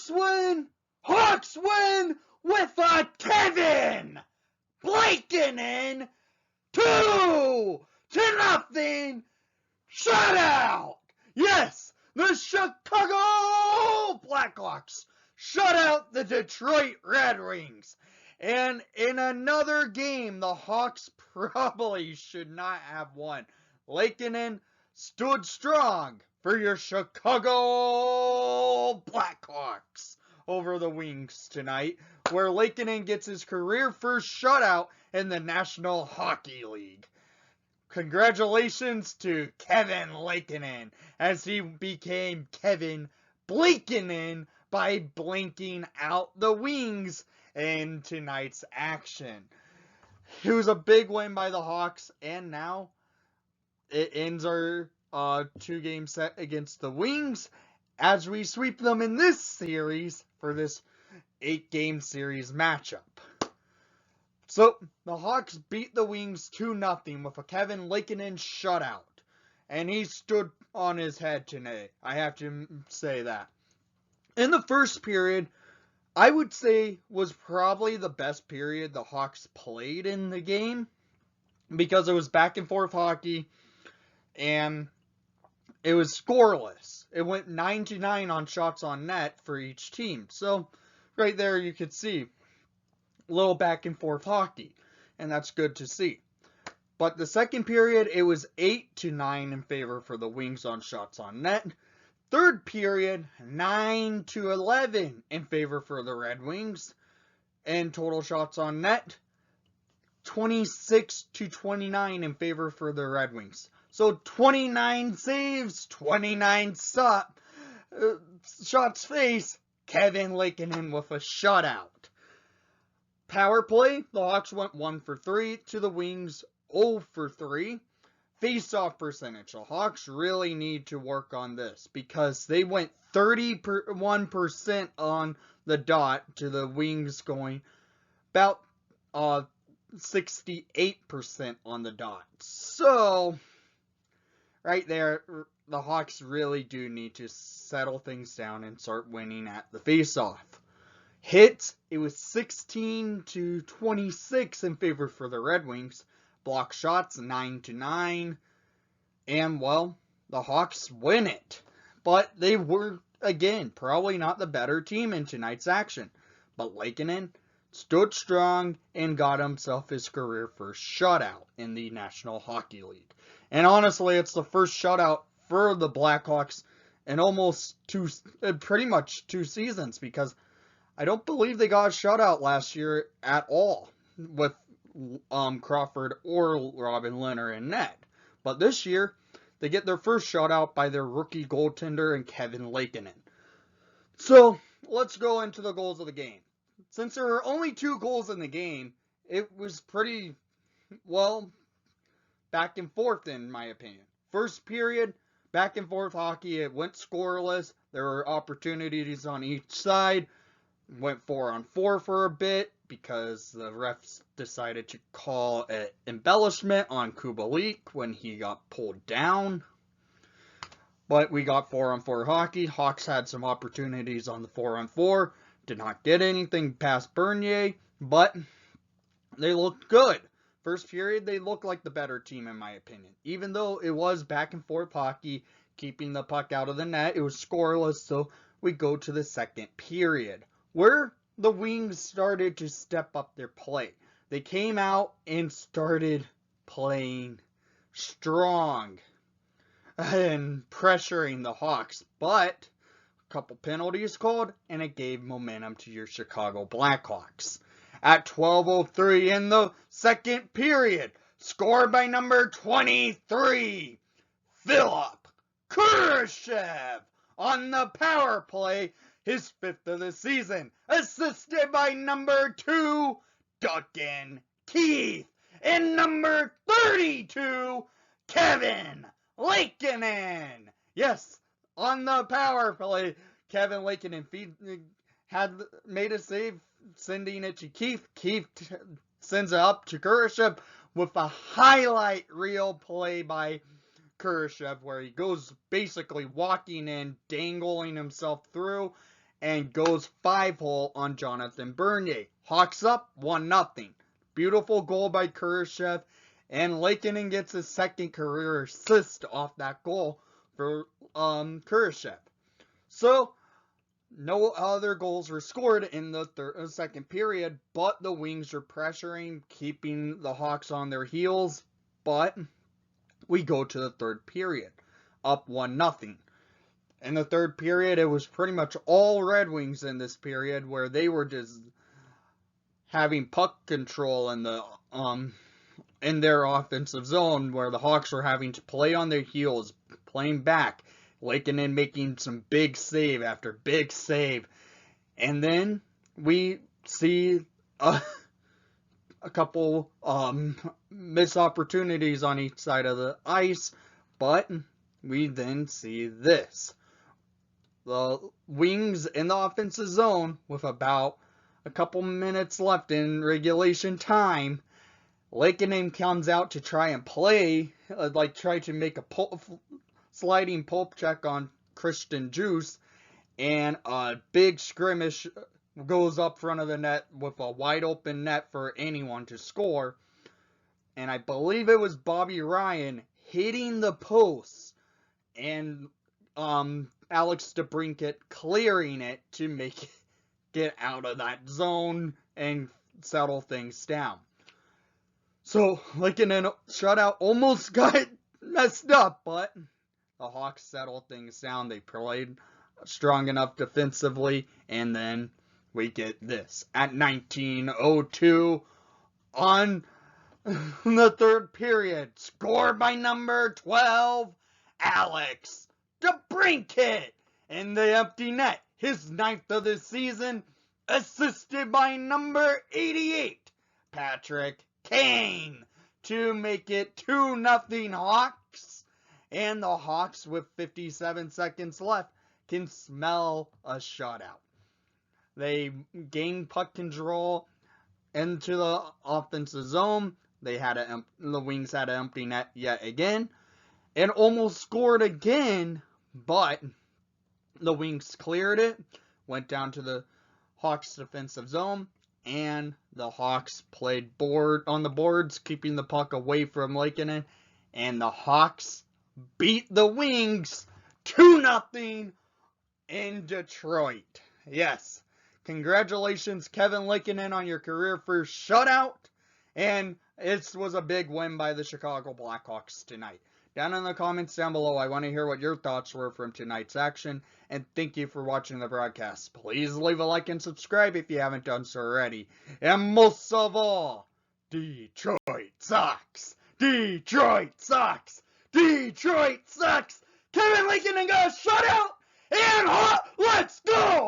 Hawks win! Hawks win with a Kevin Lankinen 2-0 shutout! Yes, the Chicago Blackhawks shut out the Detroit Redwings. And in another game, the Hawks probably should not have won. Lankinen stood strong for your Chicago Blackhawks over the Wings tonight, where Lankinen gets his career first shutout in the National Hockey League. Congratulations to Kevin Lankinen as he became Kevin Lankinen by blanking out the Wings in tonight's action. It was a big win by the Hawks, and now it ends our 2-game set against the Wings as we sweep them in this series for this 8-game series matchup. So, the Hawks beat the Wings 2-0 with a Kevin Lankinen shutout. And he stood on his head tonight. I have to say that. In the first period, I would say was probably the best period the Hawks played in the game. Because it was back and forth hockey. And it was scoreless. It went 9-9 on shots on net for each team. So, right there you could see little back and forth hockey, and that's good to see. But the second period, it was 8-9 in favor for the Wings on shots on net. Third period, 9-11 in favor for the Red Wings, and total shots on net, 26-29 in favor for the Red Wings. So 29 saves, 29 shots faced. Kevin Lankinen with a shutout. Power play, the Hawks went 1 for 3 to the Wings 0 for 3. Face-off percentage, the Hawks really need to work on this because they went 31% on the dot to the Wings going about 68% on the dot. So, right there, the Hawks really do need to settle things down and start winning at the face-off. Hits, it was 16-26 in favor for the Red Wings. Block shots, 9-9. And, well, the Hawks win it. But they were, again, probably not the better team in tonight's action. But Lankinen stood strong and got himself his career first shutout in the National Hockey League. And honestly, it's the first shutout for the Blackhawks in almost pretty much 2 seasons, because I don't believe they got a shutout last year at all with Crawford or Robin Lehner in net. But this year, they get their first shutout by their rookie goaltender and Kevin Lankinen. So, let's go into the goals of the game. Since there were only 2 goals in the game, it was pretty, well, back and forth in my opinion. First period, back and forth hockey, it went scoreless. There were opportunities on each side. Went 4-on-4 for a bit because the refs decided to call an embellishment on Kubalik when he got pulled down. But we got 4-on-4 hockey. Hawks had some opportunities on the 4-on-4. Did not get anything past Bernier, but they looked good. First period, they looked like the better team in my opinion. Even though it was back and forth hockey, keeping the puck out of the net, it was scoreless, so we go to the second period, where the Wings started to step up their play. They came out and started playing strong and pressuring the Hawks, but a couple penalties called, and it gave momentum to your Chicago Blackhawks. At 12:03 in the second period, scored by number 23, Philip Kurashev on the power play, his 5th of the season, assisted by number 2, Duncan Keith, and number 32, Kevin Lankinen. Yes, on the power play, Kevin Lankinen had made a save, sending it to Keith. Keith sends it up to Kurashev with a highlight reel play by Kurashev, where he goes basically walking in, dangling himself through, and goes 5-hole on Jonathan Bernier. Hawks up 1-0. Beautiful goal by Kurashev, and Lankinen gets his second career assist off that goal for Kurashev. So, no other goals were scored in the second period, but the Wings were pressuring, keeping the Hawks on their heels. But we go to the third period, up 1-0. In the third period, it was pretty much all Red Wings in this period, where they were just having puck control in their offensive zone, where the Hawks were having to play on their heels, playing back. Lankinen making some big save after big save. And then we see a couple missed opportunities on each side of the ice. But we then see this. The Wings in the offensive zone with about a couple minutes left in regulation time. Lankinen comes out to try and play, try to make a sliding pulp check on Christian Juice, and a big skirmish goes up front of the net with a wide open net for anyone to score. And I believe it was Bobby Ryan hitting the post, and Alex DeBrincat clearing it to get out of that zone and settle things down. So, Lankinen shutout almost got messed up, but the Hawks settled things down. They played strong enough defensively, and then we get this. At 19:02 on the third period, scored by number 12, Alex DeBrincat in the empty net. His 9th of the season, assisted by number 88, Patrick Kane, to make it 2-0 Hawks. And the Hawks, with 57 seconds left, can smell a shutout. They gain puck control into the offensive zone. The Wings had an empty net yet again, and almost scored again, but the Wings cleared it, went down to the Hawks' defensive zone, and the Hawks played on the boards, keeping the puck away from Lankinen, and the Hawks beat the Wings 2-0 in Detroit. Yes, congratulations, Kevin Lankinen, on your career first shutout, and it was a big win by the Chicago Blackhawks tonight. Down in the comments down below, I want to hear what your thoughts were from tonight's action, and thank you for watching the broadcast. Please leave a like and subscribe if you haven't done so already. And most of all, Detroit sucks! Detroit sucks! Detroit sucks! Kevin Lankinen got a shutout, and let's go!